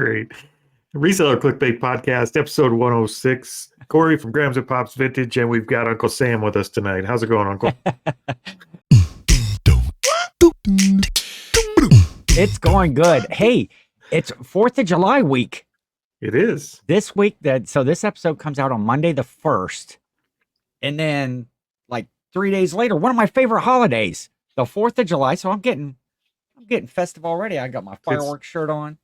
Great. Reseller Clickbait Podcast, episode 106. Cory from Grams and Pops Vintage, and we've got Uncle Sam with us tonight. How's it going, Uncle? It's going good. Hey, it's 4th of July week. It is. This week, so this episode comes out on Monday the 1st. And then, like 3 days later, one of my favorite holidays, the 4th of July. So I'm getting festive already. I got my fireworks shirt on.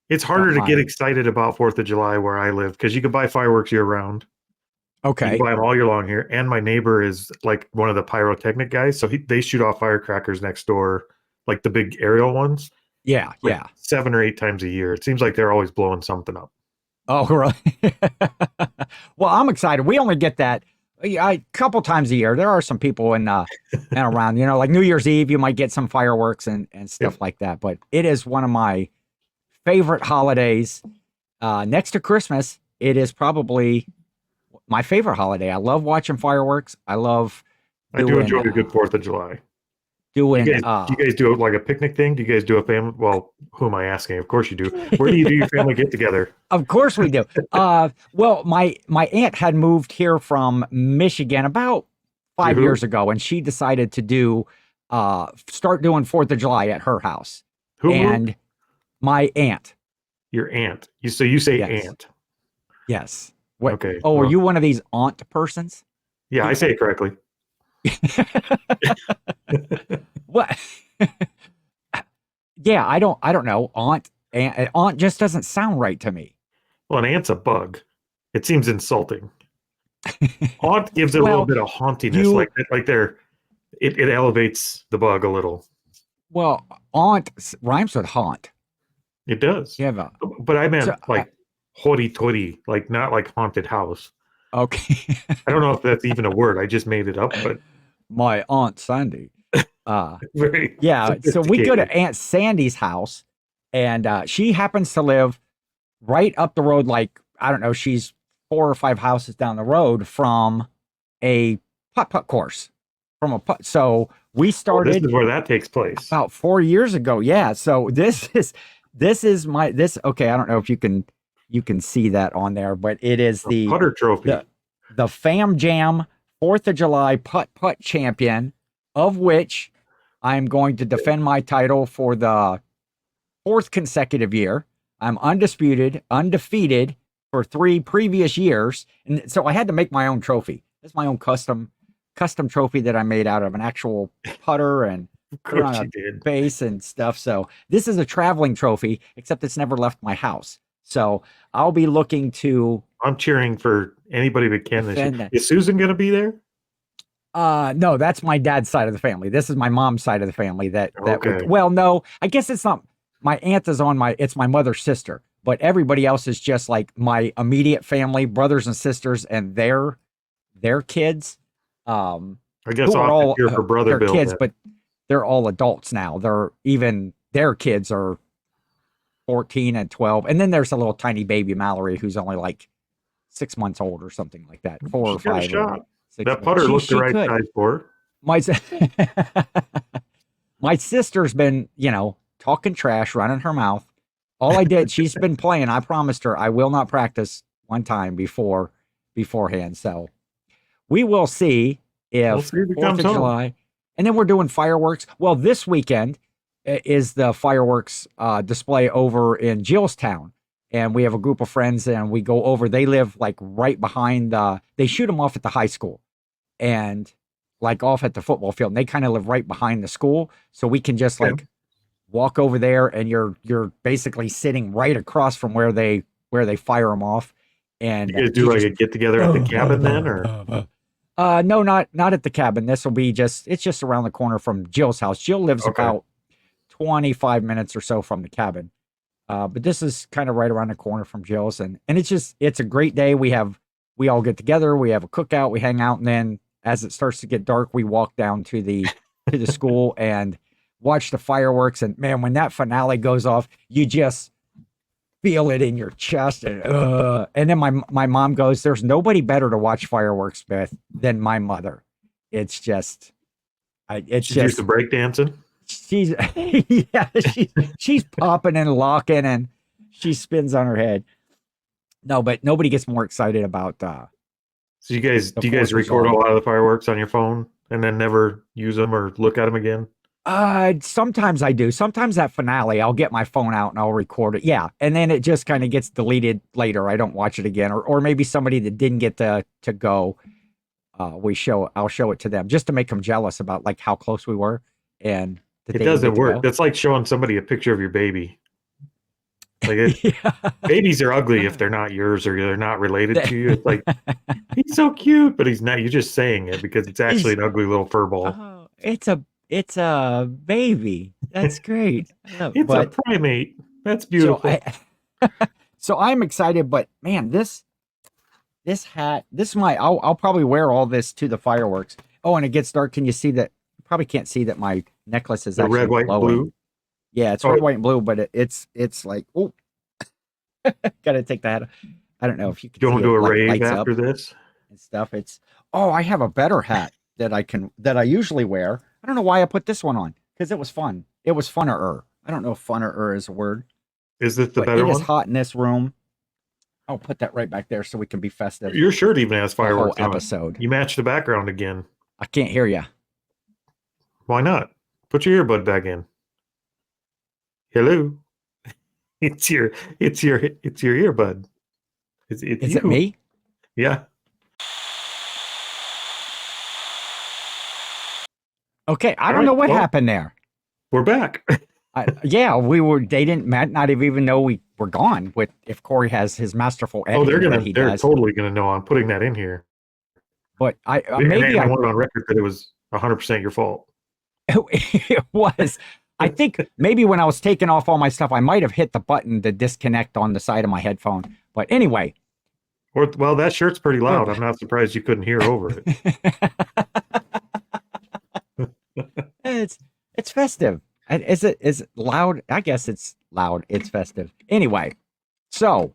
It's harder to get excited about 4th of July where I live because you can buy fireworks year round. Okay. You can buy them all year long here. And my neighbor is like one of the pyrotechnic guys. So they shoot off firecrackers next door, like the big aerial ones. Yeah, like yeah. 7 or 8 times a year. It seems like they're always blowing something up. Oh, right. Well, I'm excited. We only get that a couple times a year. There are some people in and around, like New Year's Eve, you might get some fireworks and stuff like that. But it is one of my favorite holidays. Next to Christmas, it is probably my favorite holiday. I love watching fireworks. I do enjoy a good 4th of July. Do you guys do like a picnic thing? Do you guys do a family? Well, who am I asking? Of course you do. Where do you do your family get together? Of course we do. Well, my aunt had moved here from Michigan about 5 years ago, and she decided to start doing 4th of July at her house. Who and moved? My aunt. Your aunt. So you say yes. aunt. Yes. What? Okay. Oh, are you one of these aunt persons? Yeah, I say it correctly. What? Yeah, I don't know. Aunt just doesn't sound right to me. Well, an ant's a bug. It seems insulting. Aunt gives it a little bit of hauntiness, it elevates the bug a little. Well, aunt rhymes with haunt. It does. Yeah, but I meant hoity-toity, like not like haunted house. Okay. I don't know if that's even a word. I just made it up, but my Aunt Sandy. Very so we go to Aunt Sandy's house, and she happens to live right up the road, like, I don't know, she's 4 or 5 houses down the road from a putt-putt course. So we started. This is where that takes place. About 4 years ago. Yeah. So this is okay, I don't know if you can see that on there, but it is the putter trophy. The Fam Jam 4th of July putt-putt champion, of which I'm going to defend my title for the 4th consecutive year. I'm undefeated for 3 previous years. And so I had to make my own trophy. It's my own custom trophy that I made out of an actual putter and put on a base and stuff. So this is a traveling trophy, except it's never left my house. So I'll be looking to. I'm cheering for anybody that can this year. Is Susan going to be there? No, that's my dad's side of the family. This is my mom's side of the family. No, I guess it's not. My aunt is it's my mother's sister, but everybody else is just like my immediate family, brothers and sisters, and their kids. I guess I'll have to cheer for brother Bill. Kids, but they're all adults now. Their kids are 14 and 12, and then there's a little tiny baby Mallory who's only like 6 months old or something like that. 4 or 5. That putter looked the right size for her. My sister's been, talking trash, running her mouth. All I did, she's been playing. I promised her I will not practice one time beforehand. So we will see if 4th of July. And then we're doing fireworks. Well, this weekend is the fireworks display over in Gillstown. And we have a group of friends and we go over. They live like right behind they shoot them off at the high school and like off at the football field. And they kind of live right behind the school. So we can just walk over there and you're basically sitting right across from where they fire them off. And you guys do like a get together at the cabin then or? No, not at the cabin. This will be it's just around the corner from Jill's house. Jill lives about 25 minutes or so from the cabin. But this is kind of right around the corner from Jill's, and it's a great day. We all get together, we have a cookout, we hang out, and then as it starts to get dark, we walk down to the school and watch the fireworks. And man, when that finale goes off, you just feel it in your chest, and then my mom goes, "There's nobody better to watch fireworks with than my mother." It's just, she's used to break dancing. She's popping and locking, and she spins on her head. No, but nobody gets more excited about. So do you guys record a lot of the fireworks on your phone and then never use them or look at them again? Sometimes I do. Sometimes that finale, I'll get my phone out and I'll record it. Yeah, and then it just kind of gets deleted later. I don't watch it again, or maybe somebody that didn't get to go. I'll show it to them just to make them jealous about like how close we were, and it doesn't work. That's like showing somebody a picture of your baby. Like babies are ugly if they're not yours or they're not related to you. It's like he's so cute, but he's not. You're just saying it because it's actually an ugly little fur ball. Oh, it's a baby. That's great. It's a primate. That's beautiful. So I'm excited, but man, this hat, I'll probably wear all this to the fireworks. Oh, and it gets dark. Can you see that? You probably can't see that my necklace is actually red, white, and blue. Yeah, it's red, white, and blue, but it's like, oh, gotta take that. I don't know if you can. Don't do a rave after this and stuff. I have a better hat that I usually wear. I don't know why I put this one on because it was fun. It was funner. I don't know if funner is a word. Is it the better one? It is hot in this room. I'll put that right back there so we can be festive. Your shirt even has fireworks on. Episode. You matched the background again. I can't hear you. Why not? Put your earbud back in. Hello. It's your earbud. Is it me? Yeah. Okay, I don't know what happened there. We're back. Yeah, we were. They didn't not even know we were gone. If Cory has his masterful editing, they're totally gonna know. I'm putting that in here. But I want it on record that it was 100% your fault. It was. I think maybe when I was taking off all my stuff, I might have hit the button to disconnect on the side of my headphone. But anyway. Well, that shirt's pretty loud. I'm not surprised you couldn't hear over it. It's festive. Is it loud? I guess it's loud. It's festive. Anyway, so,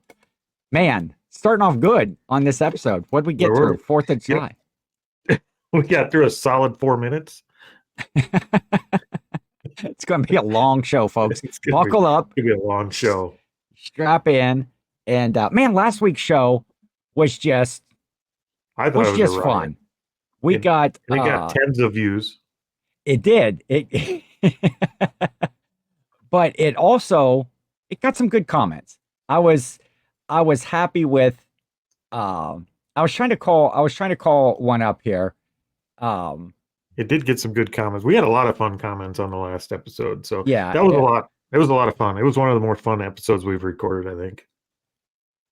man, starting off good on this episode. What'd we get through? 4th of July. Yep. We got through a solid 4 minutes. It's going to be a long show, folks. Buckle up. It's going to be a long show. Strap in. And, man, last week's show was just fun. We got tens of views. It did. But it got some good comments. I was happy with I was trying to call one up here. It did get some good comments. We had a lot of fun comments on the last episode. So yeah, that was a lot. It was a lot of fun. It was one of the more fun episodes we've recorded, I think.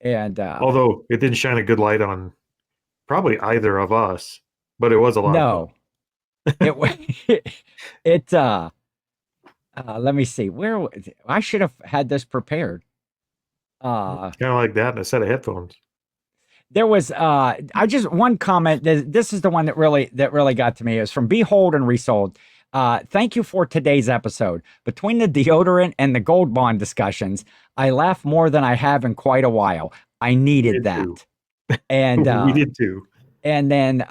And although it didn't shine a good light on probably either of us, but it was a lot of fun. Let me see. Where I should have had this prepared. Kind of like that in a set of headphones. There was one comment. This is the one that really got to me. It was from Behold and Resold. Thank you for today's episode. Between the deodorant and the gold bond discussions, I laughed more than I have in quite a while. I needed that. And we did too. And then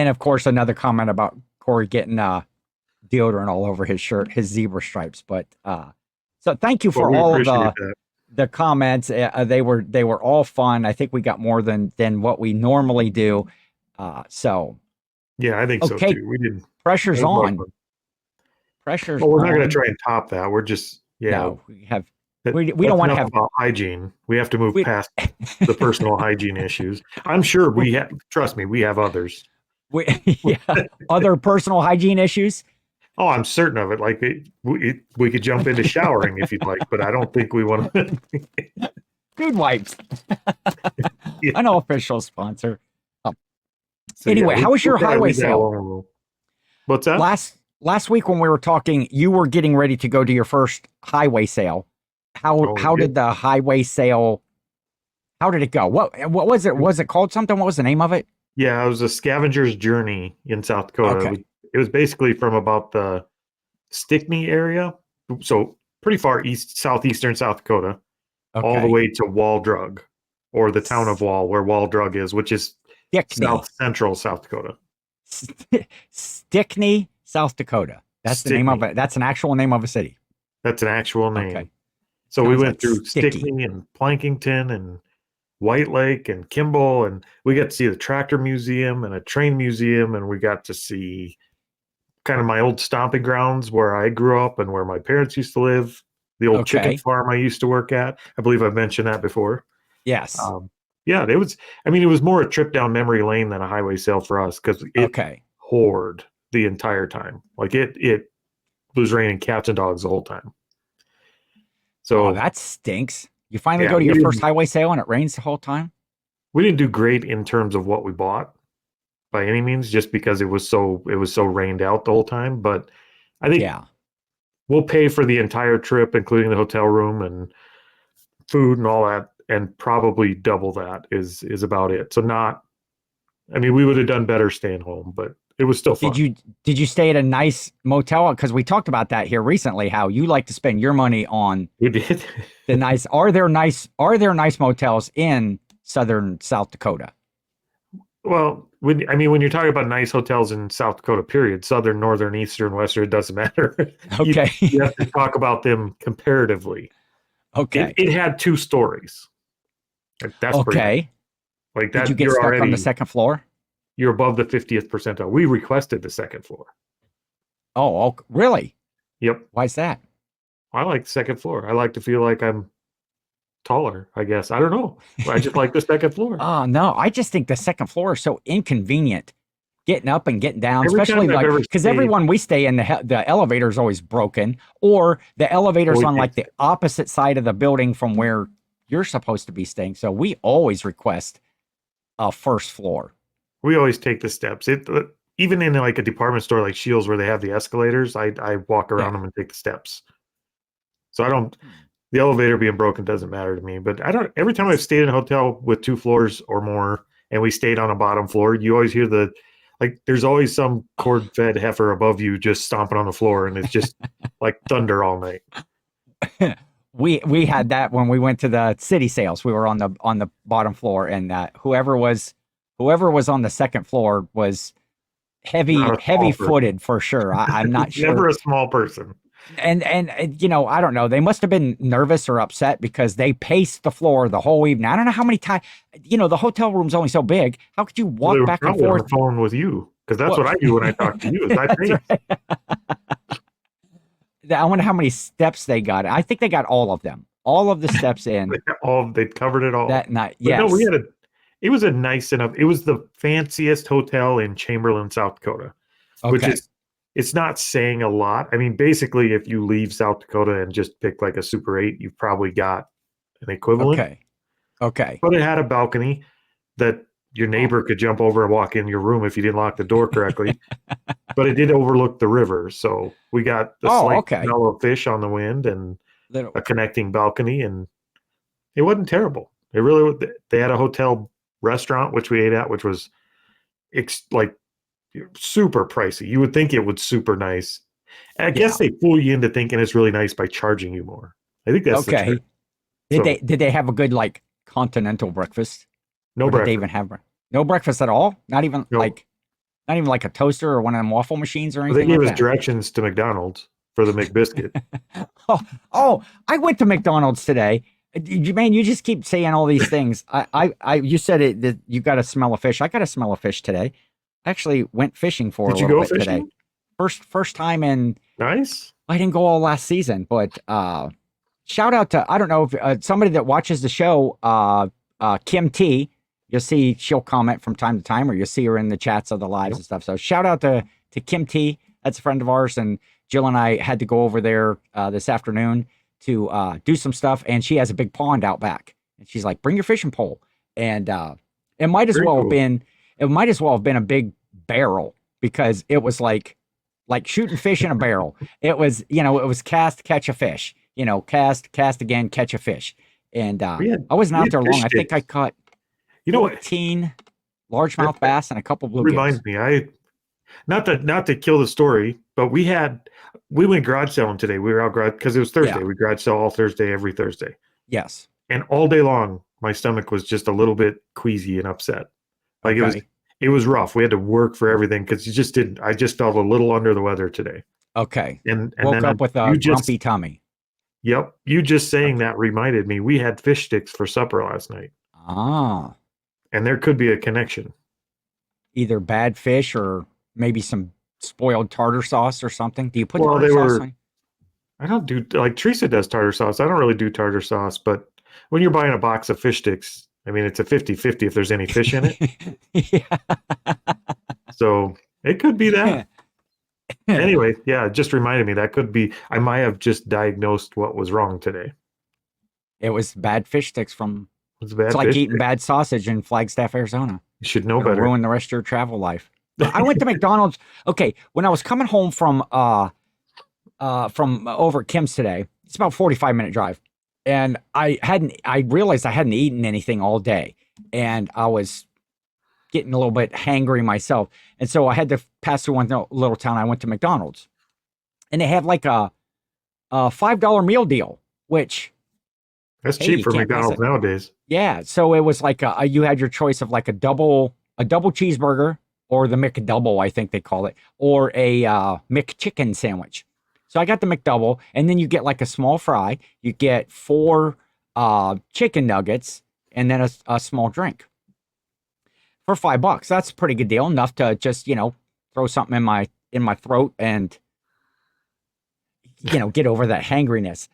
of course another comment about Cory getting deodorant all over his shirt, his zebra stripes. But so thank you for all of the comments. They were all fun. I think we got more than what we normally do. So yeah, I think so too. We did. Pressure's on. Pressure's. Well, we're not going to try and top that. We're just No, we have. We don't want to have about hygiene. We have to move past the personal hygiene issues. I'm sure we have. Trust me, we have others. Other personal hygiene issues. Oh, I'm certain of it. Like we could jump into showering if you'd like, but I don't think we want to. Food wipes. Yeah. Unofficial sponsor. So, anyway, how was your highway sale? What's that? Last week when we were talking, you were getting ready to go to your first highway sale. How did the highway sale? How did it go? What was it? Was it called something? What was the name of it? Yeah, it was a scavenger's journey in South Dakota. Okay. It was basically from about the Stickney area, so pretty far southeastern South Dakota, all the way to Wall-Drug, or the town of Wall, where Wall-Drug is, which is south central South Dakota. Stickney, South Dakota. That's the name of it. That's an actual name of a city. That's an actual name. Okay. So we Sounds went like through sticky. Stickney and Plankington and White Lake and Kimball, and we got to see the tractor museum and a train museum, and we got to see kind of my old stomping grounds where I grew up and where my parents used to live, the old chicken Okay. farm I used to work at. I believe I've mentioned that before. Yes. Yeah, it was, I mean, it was more a trip down memory lane than a highway sale for us because it Okay. poured the entire time. Like it was raining cats and dogs the whole time. So Oh, that stinks. You finally yeah, go to your first highway sale and it rains the whole time? we didn't do great in terms of what we bought by any means, just because it was so rained out the whole time. But I think we'll pay for the entire trip, including the hotel room and food and all that, and probably double that is about it. So not, I mean, we would have done better staying home, but it was still fun. Did you stay at a nice motel? Because we talked about that here recently, how you like to spend your money on We did. the nice. Are there nice motels in southern South Dakota? Well, when you're talking about nice hotels in South Dakota, period, southern, northern, eastern, western, it doesn't matter. Okay. you have to talk about them comparatively. Okay. It had 2 stories. Like, that's okay. Like that. Did you get stuck on the second floor? You're above the 50th percentile. We requested the second floor. Oh, really? Yep. Why is that? I like the second floor. I like to feel like I'm taller, I guess. I don't know. I just like the second floor. Oh, no. I just think the second floor is so inconvenient getting up and getting down, especially like because everyone we stay in, the elevator is always broken, or the elevator's on like the opposite side of the building from where you're supposed to be staying. So we always request a first floor. We always take the steps. Even in like a department store like Shields where they have the escalators, I walk around them and take the steps. So I don't. The elevator being broken doesn't matter to me. But I don't. Every time I've stayed in a hotel with 2 floors or more, and we stayed on a bottom floor, you always hear there's always some cord-fed heifer above you just stomping on the floor, and it's just like thunder all night. We had that when we went to the city sales. We were on the bottom floor, and whoever was on the second floor was heavy footed for sure. I'm not sure. Never a small person. And I don't know. They must have been nervous or upset because they paced the floor the whole evening. I don't know how many times. The hotel room's only so big. How could you walk back and forth? On the phone with you, because that's what I do when I talk to you. Is I pace. I wonder how many steps they got. I think they got all of them. All of the steps in. They covered it all that night. Yes. No, it was a nice enough. It was the fanciest hotel in Chamberlain, South Dakota, which is. It's not saying a lot. I mean, basically, if you leave South Dakota and just pick like a Super 8, you've probably got an equivalent. Okay. But it had a balcony that your neighbor could jump over and walk in your room if you didn't lock the door correctly. But it did overlook the river. So we got the slight smell of fish on the wind and a connecting balcony. And it wasn't terrible. It really, they had a hotel restaurant, which we ate at, which was super pricey. You would think it was super nice. And I guess they fool you into thinking it's really nice by charging you more. I think that's the trick. Did they have a good like continental breakfast? No breakfast. Did they even have no breakfast at all? Not even like a toaster or one of them waffle machines or anything. They gave us directions to McDonald's for the McBiscuit. oh, I went to McDonald's today. Man, you just keep saying all these things. You said it that you got to smell a fish. I got to smell a fish today. I actually went fishing for a little bit today. First time in. Nice. I didn't go all last season, but shout out to, I don't know if somebody that watches the show, Kim T. You'll see she'll comment from time to time, or you'll see her in the chats of the lives and stuff. So shout out to Kim T. That's a friend of ours, and Jill and I had to go over there this afternoon to do some stuff, and she has a big pond out back, and she's like, "Bring your fishing pole," and it might as well have been. It might as well have been a big barrel because it was like shooting fish in a barrel. It was, it was cast, catch a fish, cast again, catch a fish. And I wasn't out there long. I think I caught 14 largemouth bass and a couple bluegills. Reminds me, not to kill the story, but we went garage selling today. We were out garage because it was Thursday. Yeah. We garage sell all Thursday, every Thursday. Yes. And all day long, my stomach was just a little bit queasy and upset. Like it was rough. We had to work for everything because I just felt a little under the weather today. Okay. And woke up with a grumpy tummy. Yep. You just saying that reminded me. We had fish sticks for supper last night. Ah. And there could be a connection. Either bad fish or maybe some spoiled tartar sauce or something. Do you put Well, tartar sauce on? I don't do, like Teresa does tartar sauce. I don't really do tartar sauce, but when you're buying a box of fish sticks, I mean, it's a 50-50 if there's any fish in it. Yeah. So it could be that. Anyway, yeah, it just reminded me that could be, I might have just diagnosed what was wrong today. It was bad fish sticks from, It's bad it's like fish eating stick. bad sausage in Flagstaff, Arizona. You should know It'll better. ruin the rest of your travel life. But I went to McDonald's. Okay, when I was coming home from over at Kim's today, it's about a 45-minute drive. And I realized I hadn't eaten anything all day. And I was getting a little bit hangry myself. And so I had to pass through one little town. I went to McDonald's. And they have like a $5 meal deal, which That's cheap for McDonald's nowadays. Yeah. So it was like you had your choice of like a double cheeseburger, or the McDouble, I think they call it, or a McChicken sandwich. So I got the McDouble, and then you get like a small fry. You get 4 chicken nuggets, and then a small drink for $5. That's a pretty good deal, enough to just throw something in my throat and get over that hangriness.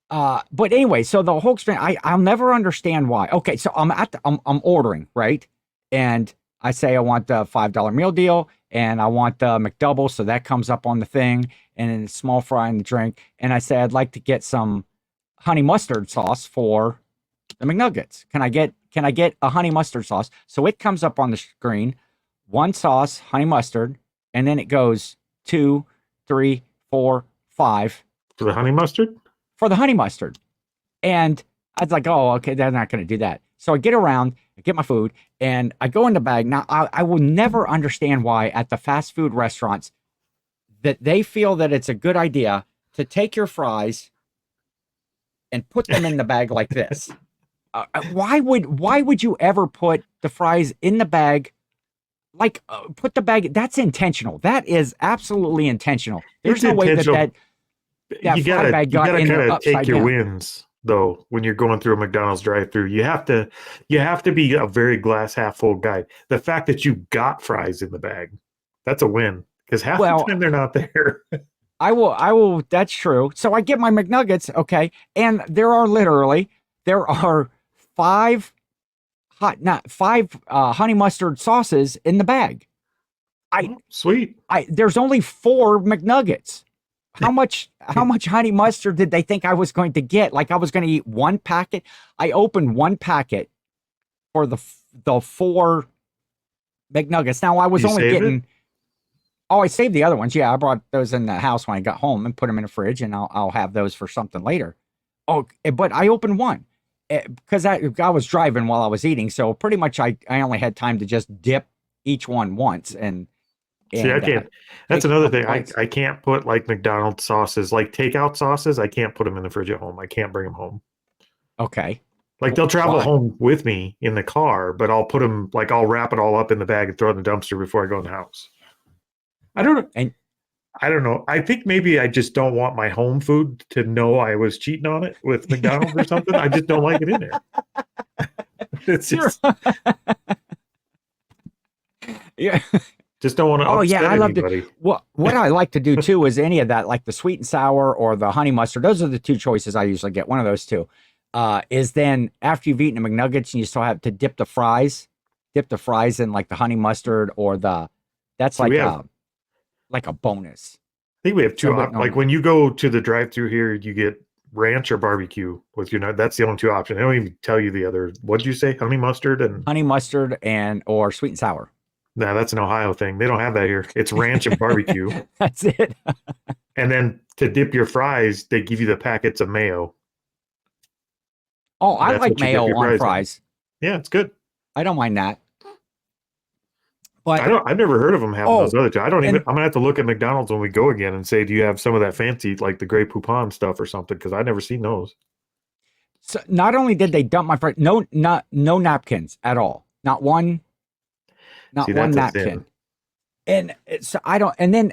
But anyway, so the whole experience, I'll never understand why. Okay, so I'm ordering, right? And I say I want the $5 meal deal, and I want the McDouble, so that comes up on the thing, and then a small fry and the drink. And I say I'd like to get some honey mustard sauce for the McNuggets. Can I get a honey mustard sauce? So it comes up on the screen, 1 sauce, honey mustard, and then it goes 2, 3, 4, 5. For the honey mustard? For the honey mustard. And I was like, oh, okay, they're not going to do that. So I get around, I get my food, and I go in the bag. Now, I will never understand why at the fast food restaurants that they feel that it's a good idea to take your fries and put them in the bag like this. Why would you ever put the fries in the bag? Like, put the bag, that's intentional. That is absolutely intentional. There's no way that you gotta kind of take your wins, though, when you're going through a McDonald's drive-through. You have to be a very glass half full guy. The fact that you got fries in the bag, that's a win, because half the time they're not there. I will. That's true. So I get my McNuggets, okay, and there are 5 honey mustard sauces in the bag. Sweet. There's only 4 McNuggets. How much honey mustard did they think I was going to get? Like I was going to eat 1 packet. I opened 1 packet for the 4 McNuggets. Now I was only getting. Oh, I saved the other ones. Yeah, I brought those in the house when I got home and put them in the fridge, and I'll have those for something later. Oh, but I opened 1 because I was driving while I was eating, so pretty much I only had time to just dip each one once and. See, I can't. That's another thing. I can't put like McDonald's sauces, like takeout sauces. I can't put them in the fridge at home. I can't bring them home. Okay. Like they'll travel home with me in the car, but I'll put them, like I'll wrap it all up in the bag and throw it in the dumpster before I go in the house. I don't know. I think maybe I just don't want my home food to know I was cheating on it with McDonald's or something. I just don't like it in there. It's just. Yeah. Just don't want to upset I love anybody. What I like to do too is any of that, like the sweet and sour or the honey mustard. Those are the 2 choices I usually get. One of those 2 is then after you've eaten the McNuggets and you still have to dip the fries in like the honey mustard or that's like a bonus. I think we have 2 options. Like when you go to the drive-through here, you get ranch or barbecue with your nut. That's the only 2 options. I don't even tell you the other. What'd you say? Honey mustard and or sweet and sour. No, that's an Ohio thing. They don't have that here. It's ranch and barbecue. That's it. And then to dip your fries, they give you the packets of mayo. Oh, I like mayo on fries. Yeah, it's good. I don't mind that. But I've never heard of them having those other 2. I'm gonna have to look at McDonald's when we go again and say, do you have some of that fancy, like the Grey Poupon stuff or something? Because I've never seen those. So not only did they dump my fries, no napkins at all. Not one. Not one napkin. And so I don't, and then,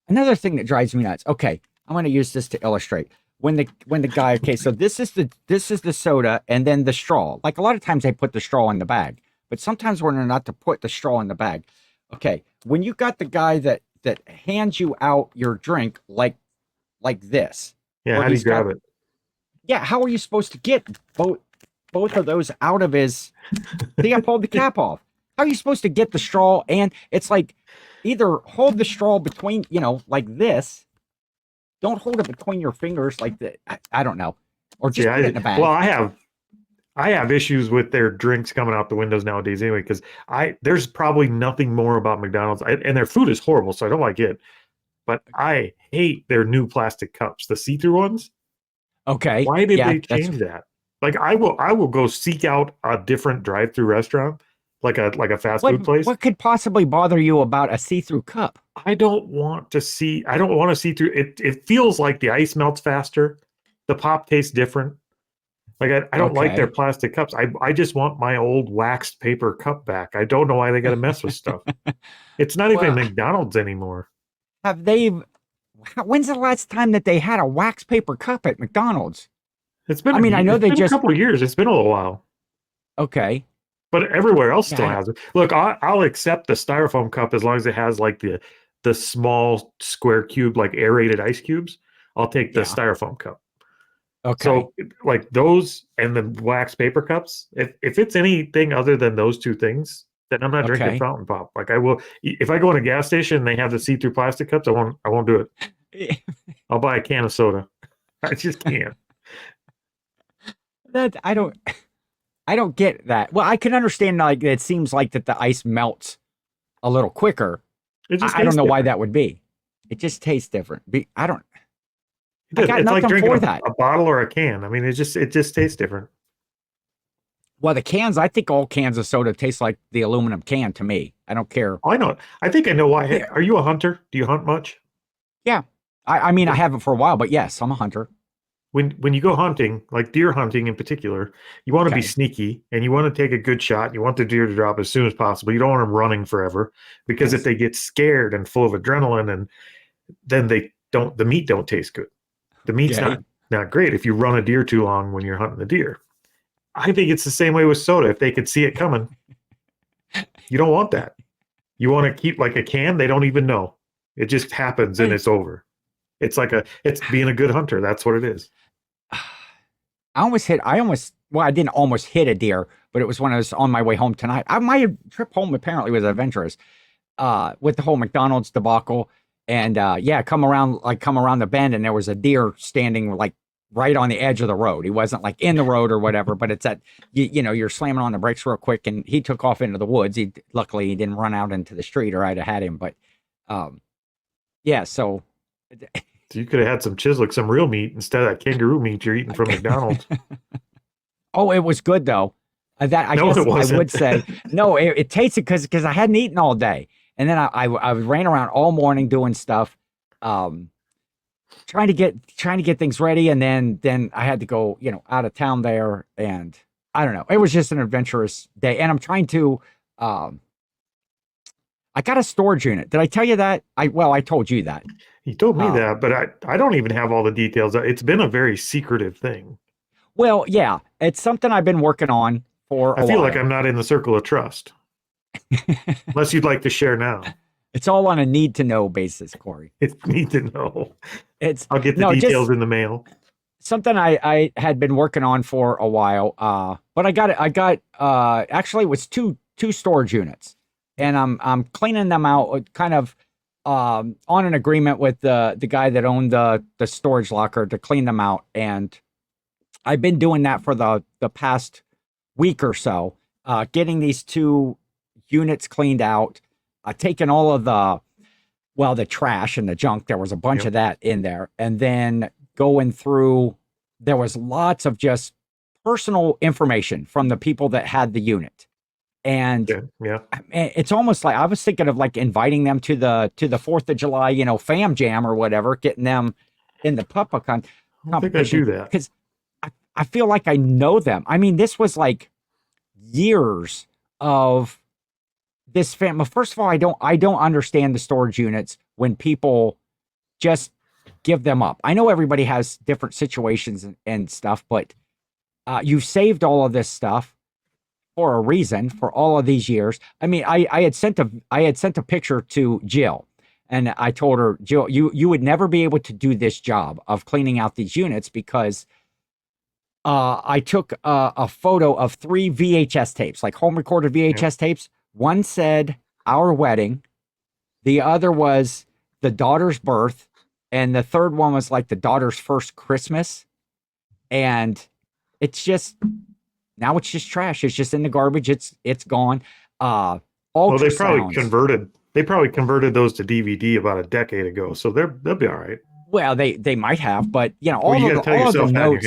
another thing that drives me nuts. Okay. I'm going to use this to illustrate. when the guy, okay, so this is the soda and then the straw. Like a lot of times they put the straw in the bag, but sometimes when they're not to put the straw in the bag. Okay, when you got the guy that hands you out your drink like this. Yeah, how do you grab it? Yeah, how are you supposed to get both of those out of his? See, I pulled the cap off. How are you supposed to get the straw? And it's like either hold the straw between, like this. Don't hold it between your fingers like that. I don't know. Or just put it in a bag. Well, I have issues with their drinks coming out the windows nowadays anyway, because there's probably nothing more about McDonald's, and their food is horrible, so I don't like it. But I hate their new plastic cups, the see-through ones. Okay. Why did they change that? Like I will go seek out a different drive-through restaurant, like a fast food place. What could possibly bother you about a see-through cup? I don't want to see through it. It feels like the ice melts faster. The pop tastes different. Like I don't like their plastic cups. I just want my old waxed paper cup back. I don't know why they got to mess with stuff. It's not even McDonald's anymore. When's the last time that they had a wax paper cup at McDonald's? It's been. I know they just a couple of years. It's been a little while. Okay. But everywhere else still has it. Look, I'll accept the styrofoam cup as long as it has like the small square cube, like aerated ice cubes. I'll take the styrofoam cup. Okay. So like those and the wax paper cups, if it's anything other than those two things, then I'm not drinking fountain pop. Like I will, if I go in a gas station and they have the see-through plastic cups, I won't do it. I'll buy a can of soda. I just can't. I don't get that. Well, I can understand like it seems like that the ice melts a little quicker. I don't know why that would be. It just tastes different. I got it's nothing like drinking for that. A bottle or a can. I mean, it just tastes different. Well, the cans, I think all cans of soda taste like the aluminum can to me. I don't care. I know. I think I know why. Hey, are you a hunter? Do you hunt much? Yeah. I mean, I haven't for a while, but yes, I'm a hunter. When you go hunting, like deer hunting in particular, you want to be sneaky and you want to take a good shot. You want the deer to drop as soon as possible. You don't want them running forever, because if they get scared and full of adrenaline, and then the meat don't taste good. The meat's not great if you run a deer too long when you're hunting the deer. I think it's the same way with soda. If they could see it coming, you don't want that. You want to keep like a can. They don't even know. It just happens and it's over. It's being a good hunter. That's what it is. I didn't almost hit a deer, but it was when I was on my way home tonight. My trip home apparently was adventurous, with the whole McDonald's debacle. And come around the bend, and there was a deer standing like right on the edge of the road. He wasn't like in the road or whatever, but it's that you're slamming on the brakes real quick, and he took off into the woods. Luckily he didn't run out into the street, or I'd have had him. But so you could have had some chislic, some real meat, instead of that kangaroo meat you're eating from McDonald's. Oh, it was good though. I would say no. It tasted because I hadn't eaten all day. And then I ran around all morning doing stuff, trying to get things ready. And then I had to go, out of town there. And I don't know. It was just an adventurous day. And I'm trying to, I got a storage unit. Did I tell you that? I told you that. You told me that, but I don't even have all the details. It's been a very secretive thing. Well, yeah, it's something I've been working on for a while. I feel like I'm not in the circle of trust. Unless you'd like to share now. It's all on a need to know basis, Corey. It's need to know. I'll get the details in the mail. Something I had been working on for a while. But I got actually it was two storage units, and I'm cleaning them out kind of on an agreement with the guy that owned the storage locker to clean them out. And I've been doing that for the past week or so, getting these two units cleaned out, taking all of the trash and the junk. There was a bunch of that in there. And then going through, there was lots of just personal information from the people that had the unit. And it's almost like I was thinking of like inviting them to the 4th of July, fam jam or whatever, getting them in the puppa competition. I think I do that. Because I feel like I know them. I mean, this was like years of this family. First of all, I don't understand the storage units when people just give them up. I know everybody has different situations and stuff, but you've saved all of this stuff for a reason for all of these years. I mean, I had sent a picture to Jill, and I told her, Jill, you would never be able to do this job of cleaning out these units because I took a photo of 3 VHS tapes, like home recorded VHS tapes. One said our wedding, the other was the daughter's birth, and the third one was like the daughter's first Christmas. And it's just now it's just trash. It's just in the garbage. It's gone. Well, they probably converted those to DVD about a decade ago, so they'll be all right. Well, they might have, but you know, all you of the notes,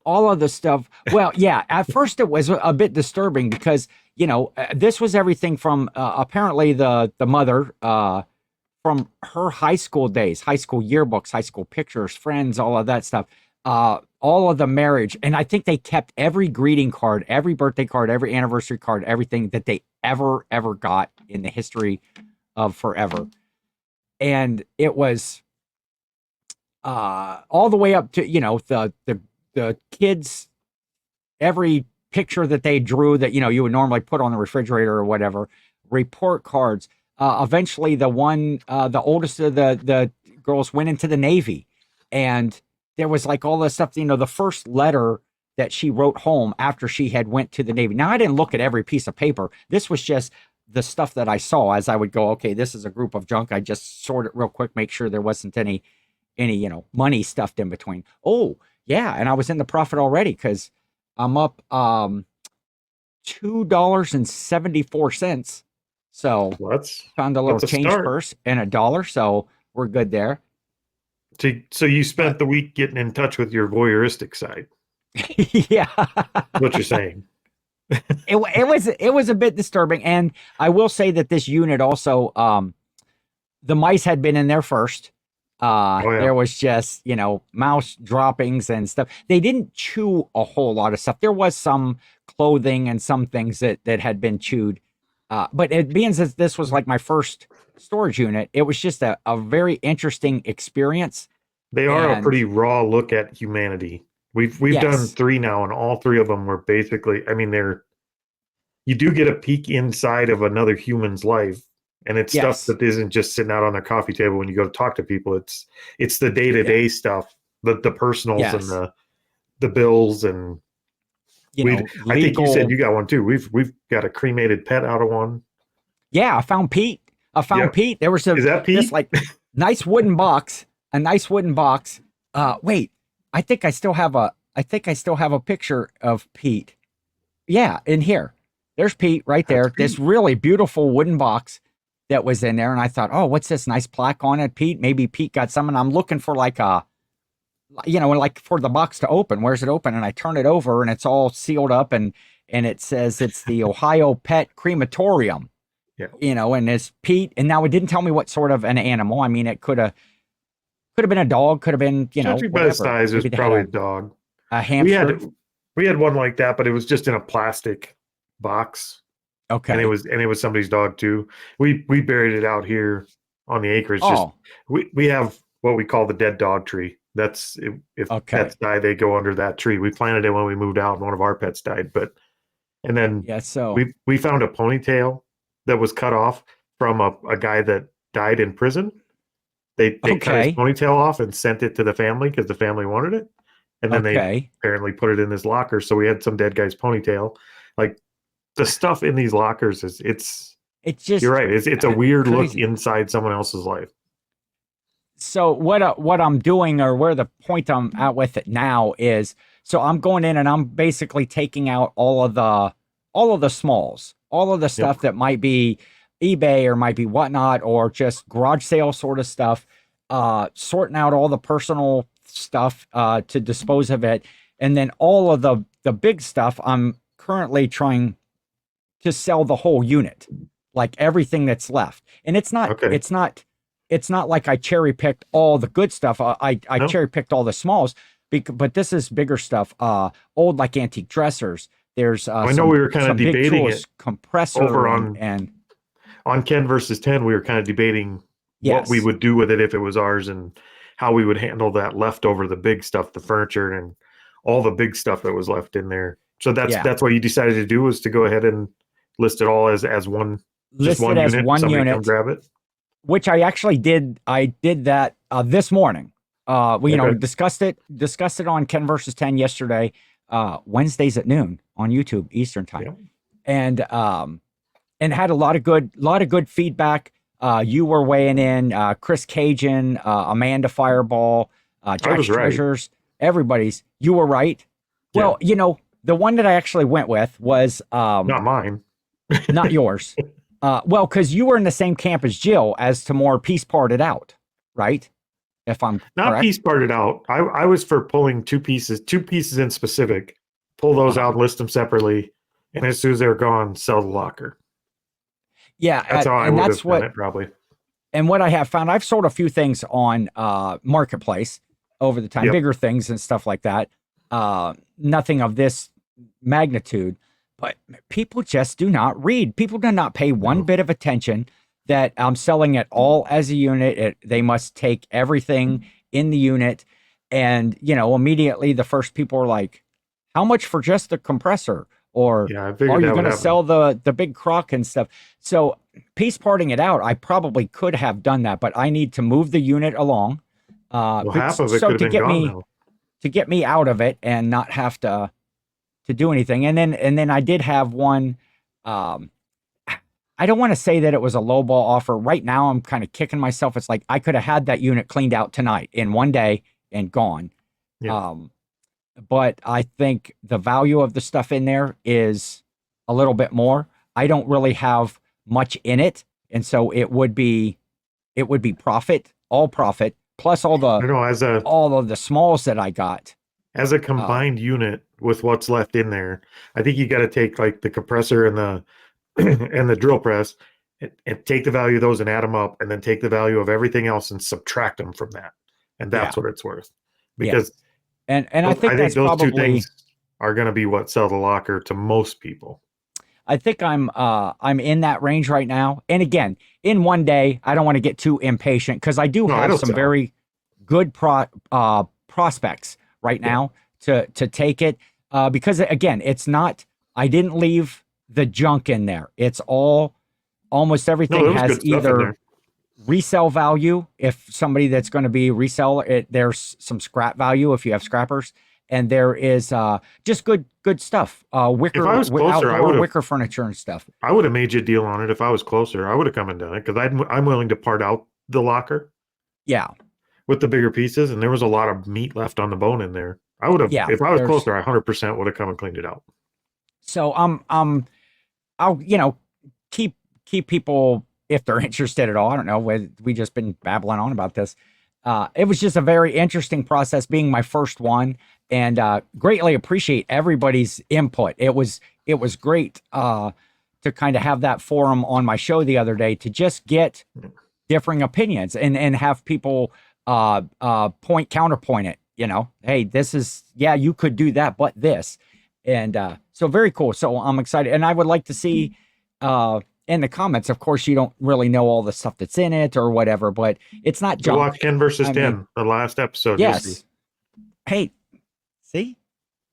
all of the stuff. Well, yeah, at first it was a bit disturbing because, you know, this was everything from apparently the mother from her high school days, high school yearbooks, high school pictures, friends, all of that stuff. All of the marriage. And I think they kept every greeting card, every birthday card, every anniversary card, everything that they ever got in the history of forever. And it was all the way up to, you know, the kids, every picture that they drew that, you know, you would normally put on the refrigerator or whatever, report cards. Eventually the oldest of the girls went into the Navy, and there was like all this stuff, you know, the first letter that she wrote home after she had went to the Navy. Now, I didn't look at every piece of paper. This was just the stuff that I saw as I would go, okay, this is a group of junk. I just sort it real quick, make sure there wasn't any, you know, money stuffed in between. Oh, yeah. And I was in the profit already because I'm up $2.74. So found a little change purse and $1. So we're good there. So you spent the week getting in touch with your voyeuristic side. Yeah. What you're saying. It was a bit disturbing. And I will say that this unit also, the mice had been in there first. There was just, you know, mouse droppings and stuff. They didn't chew a whole lot of stuff. There was some clothing and some things that had been chewed. But it being that this was like my first storage unit, it was just a very interesting experience. They are a pretty raw look at humanity. We've done 3 now, and all 3 of them were basically, I mean, you do get a peek inside of another human's life, and it's stuff that isn't just sitting out on their coffee table when you go to talk to people. It's the day-to-day stuff, the personals and the bills, and I think you said you got one too. We've got a cremated pet out of one. Yeah, I found Pete. Pete. There was Is that Pete? This like nice wooden box. A nice wooden box. Wait, I think I still have a picture of Pete. Yeah, in here. There's Pete right there. This really beautiful wooden box that was in there. And I thought, oh, what's this nice plaque on it, Pete? Maybe Pete got some. And I'm looking for like like for the box to open. Where's it open? And I turn it over and it's all sealed up and it says it's the Ohio Pet Crematorium. Yeah. You know, and it's Pete. And now it didn't tell me what sort of an animal. I mean, it could have been a dog, could have been, you know, judging by the size, it was probably a dog. A hamster. We had one like that, but it was just in a plastic box. Okay. And it was somebody's dog too. We buried it out here on the acreage. Oh. Just we have what we call the dead dog tree. That's if pets die, they go under that tree. We planted it when we moved out and one of our pets died. And then we found a ponytail that was cut off from a guy that died in prison. They cut his ponytail off and sent it to the family because the family wanted it. And then they apparently put it in his locker. So we had some dead guy's ponytail. Like the stuff in these lockers it's just, you're right. It's a weird look inside someone else's life. So what I'm doing, or where the point I'm at with it now is, so I'm going in and I'm basically taking out all of the smalls, all of the stuff that might be eBay or might be whatnot, or just garage sale sort of stuff, sorting out all the personal stuff to dispose of it. And then all of the big stuff, I'm currently trying to sell the whole unit, like everything that's left. And it's not like I cherry picked all the good stuff. I cherry picked all the smalls, but this is bigger stuff. Old like antique dressers. There's I know we were kind of debating it compressor over on Ken versus 10. We were kind of debating what we would do with it if it was ours, and how we would handle that leftover, the big stuff, the furniture and all the big stuff that was left in there. So that's what you decided to do, was to go ahead and list it all as one, just Listed one as unit. one Somebody unit, come grab it. which I actually did. I did that this morning. We discussed it on Ken versus 10 yesterday, Wednesdays at noon on YouTube Eastern time, and had a lot of good feedback. You were weighing in, Chris Cajun, Amanda Fireball, Jack's Treasures, everybody's. You were right. Well, the one that I actually went with was not mine, not yours. Well, because you were in the same camp as Jill as to more piece parted out, right? If I'm not correct. Piece parted out. I was for pulling two pieces in specific, pull those out, list them separately, and as soon as they're gone, sell the locker. Yeah, that's how I would have done it, probably. And what I have found, I've sold a few things on Marketplace over the time, bigger things and stuff like that. Nothing of this magnitude, but people just do not read. People do not pay one bit of attention that I'm selling it all as a unit. They must take everything in the unit. And, immediately the first people are like, how much for just the compressor? Or are you going to sell the big crock and stuff? So piece parting it out, I probably could have done that, but I need to move the unit along. Half of it could have been gone now. To get me out of it and not have to do anything. And then I did have one. I don't want to say that it was a lowball offer. Right now, I'm kind of kicking myself. It's like I could have had that unit cleaned out tonight in one day and gone. Yeah. But I think the value of the stuff in there is a little bit more. I don't really have much in it, and so it would be profit, all profit, plus all of the smalls that I got. As a combined unit with what's left in there, I think you got to take like the compressor and the and the drill press and take the value of those and add them up, and then take the value of everything else and subtract them from that, and that's what it's worth. Because and I think that's those probably, two things are going to be what sell the locker to most people. I think I'm in that range right now. And again, in one day, I don't want to get too impatient because I do have some very good prospects right now to take it. Because again, it's not, I didn't leave the junk in there. It's almost everything has either resale value. If somebody that's going to be reseller, there's some scrap value if you have scrappers. And there is just good stuff. Wicker, if I was closer, wicker furniture and stuff. I would have made you a deal on it if I was closer. I would have come and done it because I'm willing to part out the locker. Yeah, with the bigger pieces, and there was a lot of meat left on the bone in there. I would have, if I was closer, I 100% would have come and cleaned it out. So I'll keep people if they're interested at all. I don't know. We just been babbling on about this. It was just a very interesting process, being my first one. And greatly appreciate everybody's input. It was great to kind of have that forum on my show the other day to just get differing opinions and have people counterpoint it. Hey, this is you could do that, but this, and so very cool. So I'm excited, and I would like to see in the comments. Of course, you don't really know all the stuff that's in it or whatever, but it's not junk. Watch Ken versus 10, the last episode. Yes. Hey. See,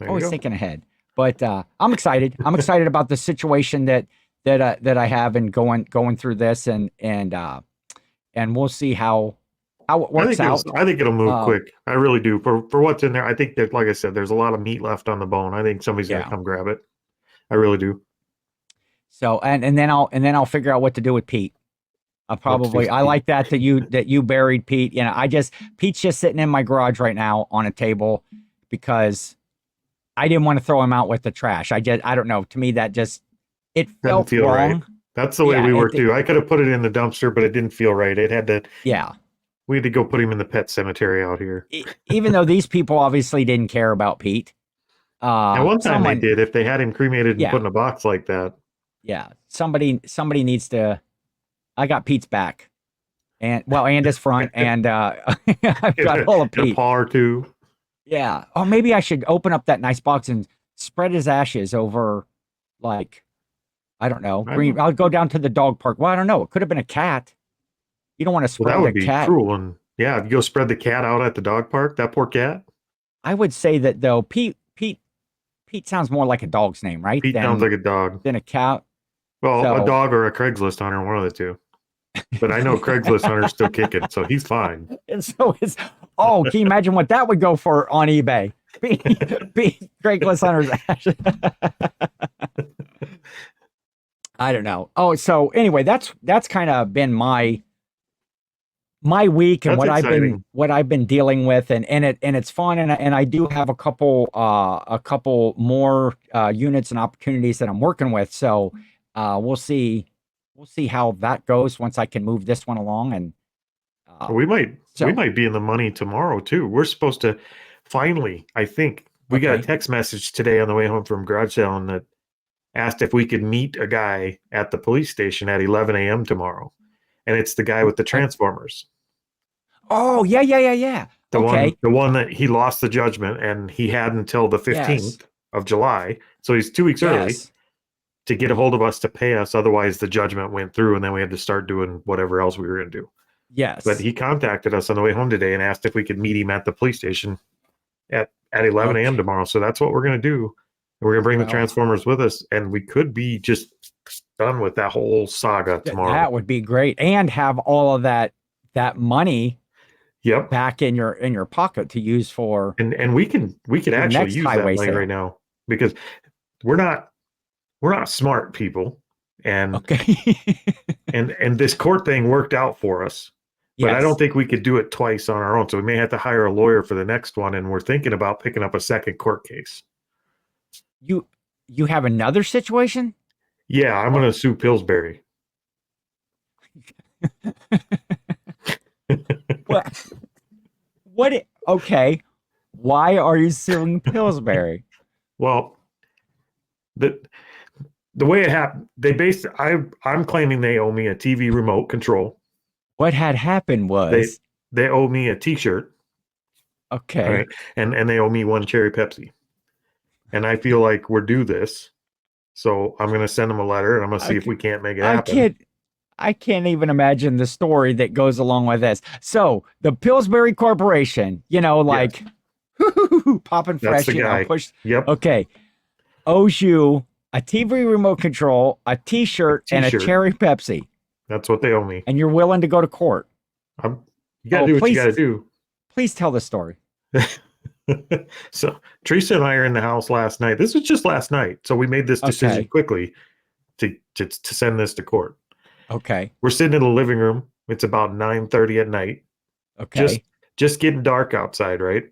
always thinking ahead, but I'm excited. I'm excited about the situation that I have and going through this, and we'll see how it works out. I think it'll move quick. I really do. For what's in there, I think that, like I said, there's a lot of meat left on the bone. I think somebody's gonna come grab it. I really do. So and then I'll figure out what to do with Pete. I like that you buried Pete. Pete's just sitting in my garage right now on a table, because I didn't want to throw him out with the trash. I don't know. To me, that it felt wrong. Right. That's the way we were too. I could have put it in the dumpster, but it didn't feel right. It had to. Yeah. We had to go put him in the pet cemetery out here. Even though these people obviously didn't care about Pete. And one time they did. If they had him cremated and put in a box like that. Yeah. Somebody needs to. I got Pete's back, and his front, and I've got all of Pete. A paw or two. Yeah. Or maybe I should open up that nice box and spread his ashes over, like, I don't know. I'll go down to the dog park. Well, I don't know. It could have been a cat. You don't want to spread that would a cat. Be cruel and Yeah, you go spread the cat out at the dog park. That poor cat. I would say that though, Pete sounds more like a dog's name, right? Pete sounds like a dog. Than a cat. Well, a So, dog or a Craigslist hunter, one of the two. But I know Craigslist hunter's still kicking, so he's fine. and so it's can you imagine what that would go for on eBay? Craigslist hunters. I don't know. Oh, so anyway, that's kind of been my week and That's what I've been dealing with, and it's fun, and I do have a couple more units and opportunities that I'm working with. So we'll see how that goes once I can move this one along, and we might be in the money tomorrow too. We're supposed to finally, I think we got a text message today on the way home from garage sale and that asked if we could meet a guy at the police station at 11 a.m. tomorrow. And it's the guy with the transformers. Oh, yeah. The one that he lost the judgment and he had until the 15th of July. So he's 2 weeks early to get a hold of us to pay us. Otherwise, the judgment went through and then we had to start doing whatever else we were going to do. Yes. But he contacted us on the way home today and asked if we could meet him at the police station at 11 a.m. tomorrow. So that's what we're going to do. We're going to bring the transformers with us, and we could be just done with that whole saga tomorrow. That would be great, and have all of that money back in your pocket to use for. And we could actually use that money right now because we're not smart people, and and this court thing worked out for us. But I don't think we could do it twice on our own. So we may have to hire a lawyer for the next one, and we're thinking about picking up a second court case. You have another situation? Yeah, I'm going to sue Pillsbury. What? Okay. Why are you suing Pillsbury? Well, the way it happened, I'm claiming they owe me a TV remote control. What had happened was they owe me a T-shirt. Okay. Right? And they owe me one cherry Pepsi. And I feel like we're due this. So I'm going to send them a letter and I'm going to see if we can't make it happen. I can't even imagine the story that goes along with this. So the Pillsbury Corporation, popping fresh, push. Yep. Okay. Owes you a TV remote control, a T-shirt, and a cherry Pepsi. That's what they owe me. And you're willing to go to court. You got to do what you got to do. Please tell the story. So Teresa and I are in the house last night. This was just last night. So we made this decision quickly to send this to court. Okay. We're sitting in the living room. It's about 9:30 at night. Okay. Just getting dark outside, right?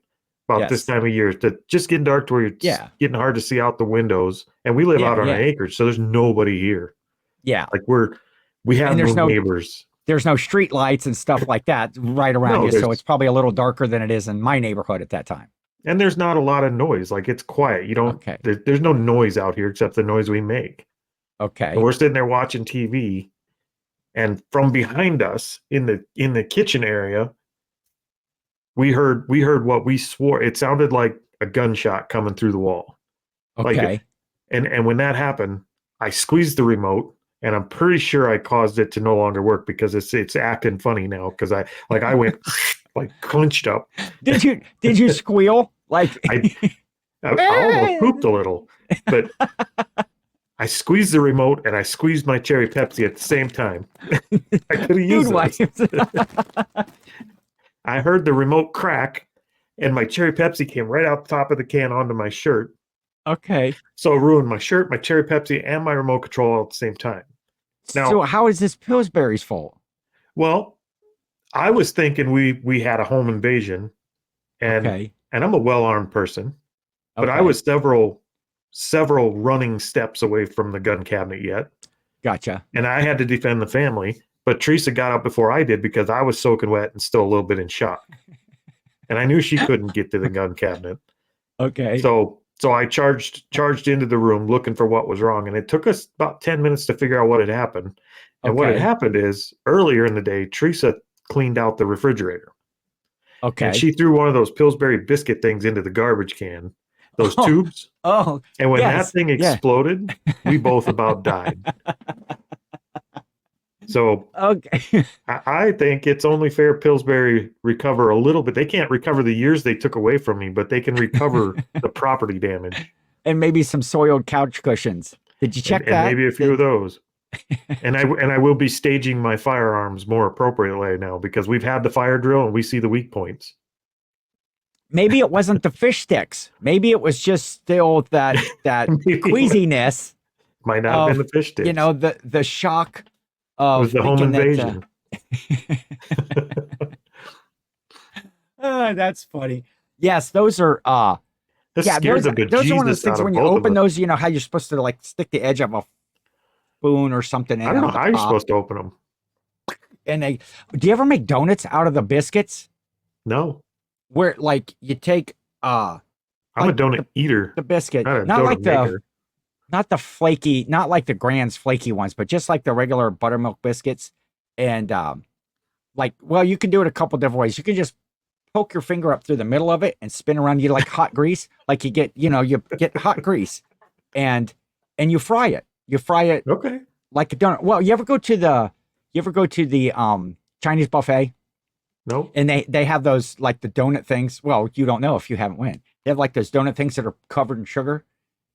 About this time of year. Just getting dark to where it's getting hard to see out the windows. And we live out on an acreage, so there's nobody here. Yeah. Like we have no neighbors. There's no street lights and stuff like that right around you. So it's probably a little darker than it is in my neighborhood at that time. And there's not a lot of noise. Like it's quiet. You don't, there's no noise out here except the noise we make. Okay. And we're sitting there watching TV. And from behind us in the kitchen area, we heard what we swore. It sounded like a gunshot coming through the wall. Okay. And when that happened, I squeezed the remote. And I'm pretty sure I caused it to no longer work because it's acting funny now because I went like clenched up. Did you squeal? Like I almost pooped a little, but I squeezed the remote and I squeezed my cherry Pepsi at the same time. I could have used it. I heard the remote crack and my cherry Pepsi came right out the top of the can onto my shirt. Okay. So it ruined my shirt, my cherry Pepsi, and my remote control all at the same time. Now, so how is this Pillsbury's fault? Well, I was thinking we had a home invasion, and I'm a well-armed person, but I was several running steps away from the gun cabinet yet. Gotcha. And I had to defend the family, but Teresa got up before I did because I was soaking wet and still a little bit in shock. And I knew she couldn't get to the gun cabinet. Okay. So I charged into the room looking for what was wrong, and it took us about 10 minutes to figure out what had happened. And what had happened is earlier in the day, Teresa cleaned out the refrigerator. Okay. And she threw one of those Pillsbury biscuit things into the garbage can, those tubes. Oh. And when that thing exploded, we both about died. So Okay. I think it's only fair Pillsbury recover a little bit. They can't recover the years they took away from me, but they can recover the property damage. And maybe some soiled couch cushions. Did you check And that? maybe a few of those. And I will be staging my firearms more appropriately now because we've had the fire drill and we see the weak points. Maybe it wasn't the fish sticks. Maybe it was just still that queasiness. Might not have been the fish sticks. You know, the shock of it was the home invasion. That's funny. Yes, those are those are one of those things when you open those, you know how you're supposed to like stick the edge of a spoon or something in. I don't know how you're supposed to open them. And do you ever make donuts out of the biscuits? No. Where like you take I'm a donut eater. The biscuit. Not the flaky, not like the Grand's flaky ones, but just like the regular buttermilk biscuits. And you can do it a couple different ways. You can just poke your finger up through the middle of it and spin around. You like hot grease, like you get hot grease, and you fry it. You fry it, okay, like a donut. Well, you ever go to the Chinese buffet? No. And they have those like the donut things. Well, you don't know if you haven't went. They have like those donut things that are covered in sugar.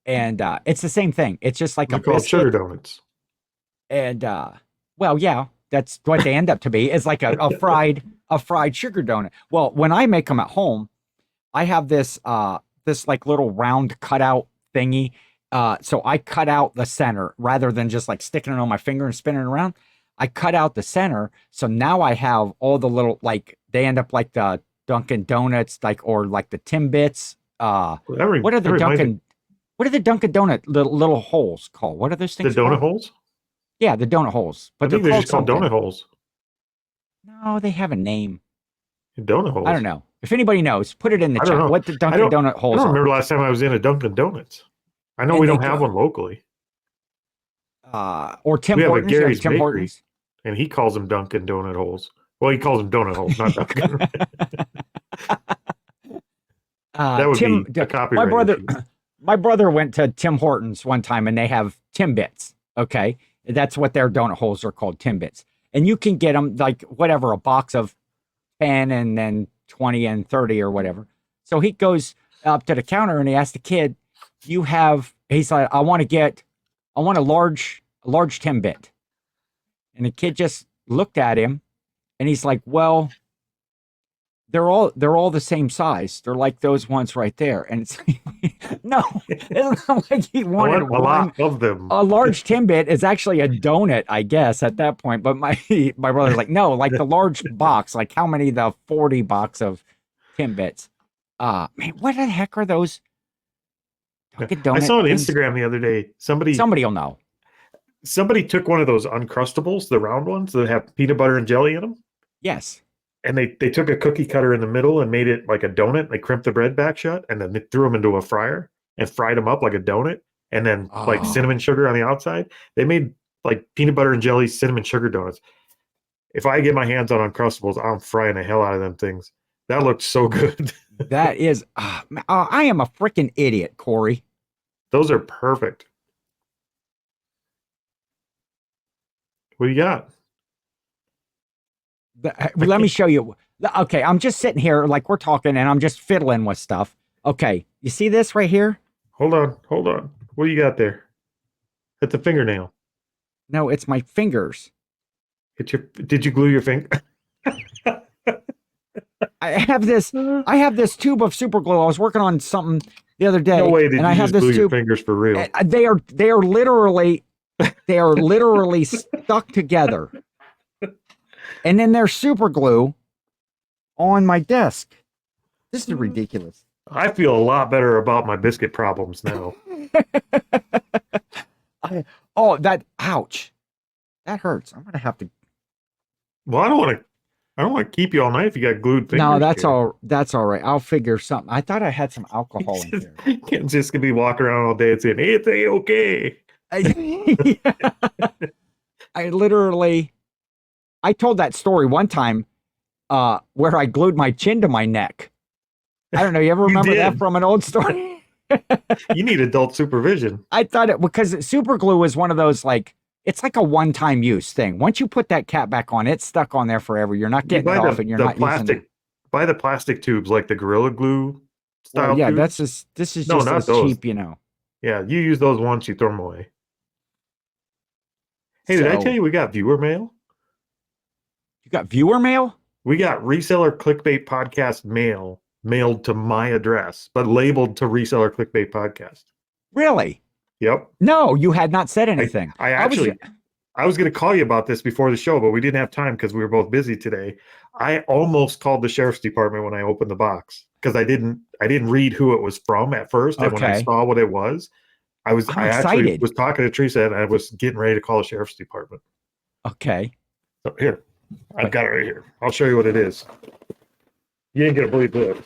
And it's the same thing. It's just like a biscuit. Sugar donuts. And yeah, that's what they end up to be. It's like a fried sugar donut. Well, when I make them at home, I have this like little round cutout thingy. So I cut out the center rather than just like sticking it on my finger and spinning it around. I cut out the center. So now I have all the little, like, they end up like the Dunkin' Donuts, or like the Timbits. What are the Dunkin' Donut little holes called? What are those things? The donut holes? Yeah, the donut holes. But they're just called donut holes. No, they have a name. Donut holes. I don't know. If anybody knows, put it in the chat. What the Dunkin' Donut holes I don't remember last time I was in a Dunkin' Donuts. I know we don't have one locally. Or Tim Hortons. Gary's Tim Bakery, Hortons. and he calls them Dunkin' Donut holes. Well, he calls them donut holes, not Dunkin'. That would be a copyright issue. My brother went to Tim Hortons one time, and they have Timbits. Okay, that's what their donut holes are called, Timbits. And you can get them like whatever, a box of 10 and then 20 and 30 or whatever. So he goes up to the counter and he asks the kid, he's like, I want a large Timbit. And the kid just looked at him and he's like, well, they're all the same size. They're like those ones right there. And it's no, it's not like he wanted a lot of them. A large Timbit is actually a donut, I guess, at that point. But my brother's like, no, like the large box, like how many, the 40 box of Timbits. Man, what the heck are those? I saw on Instagram the other day, somebody will know. Somebody took one of those Uncrustables, the round ones that have peanut butter and jelly in them. Yes. And they took a cookie cutter in the middle and made it like a donut. They crimped the bread back shut and then they threw them into a fryer and fried them up like a donut. And then like cinnamon sugar on the outside. They made like peanut butter and jelly cinnamon sugar donuts. If I get my hands on Uncrustables, I'm frying the hell out of them things. That looked so good. That is, I am a freaking idiot, Corey. Those are perfect. What do you got? Let me show you. Okay, I'm just sitting here like we're talking and I'm just fiddling with stuff. Okay, you see this right here? Hold on. What do you got there? It's a fingernail. No, it's my fingers. Did you glue your finger? I have this tube of super glue. I was working on something the other day. No way did and you I have just glue this your tube. Fingers for real. They are literally stuck together. And then there's super glue on my desk. This is ridiculous. I feel a lot better about my biscuit problems now. Ouch. That hurts. I'm gonna have to. Well, I don't want to keep you all night if you got glued fingers. No, that's all right. I'll figure something. I thought I had some alcohol in here. Ken's just gonna be walking around all day and saying, "It's okay." I told that story one time where I glued my chin to my neck. I don't know. You ever remember that from an old story? You need adult supervision. I thought it because super glue is one of those like it's like a one-time use thing. Once you put that cap back on, it's stuck on there forever. You're not getting it off, and you're not using it. Buy the plastic tubes like the Gorilla Glue style. Well, yeah, tubes. This is just as cheap, you know. Yeah, you use those once, you throw them away. Hey, did I tell you we got viewer mail? You got viewer mail? We got Reseller Clickbait Podcast mail mailed to my address, but labeled to Reseller Clickbait Podcast. Really? Yep. No, you had not said anything. I was going to call you about this before the show, but we didn't have time because we were both busy today. I almost called the sheriff's department when I opened the box because I didn't read who it was from at first, and when I saw what it was, I actually was talking to Teresa and I was getting ready to call the sheriff's department. Okay. So here, I've got it right here. I'll show you what it is. You ain't gonna believe this.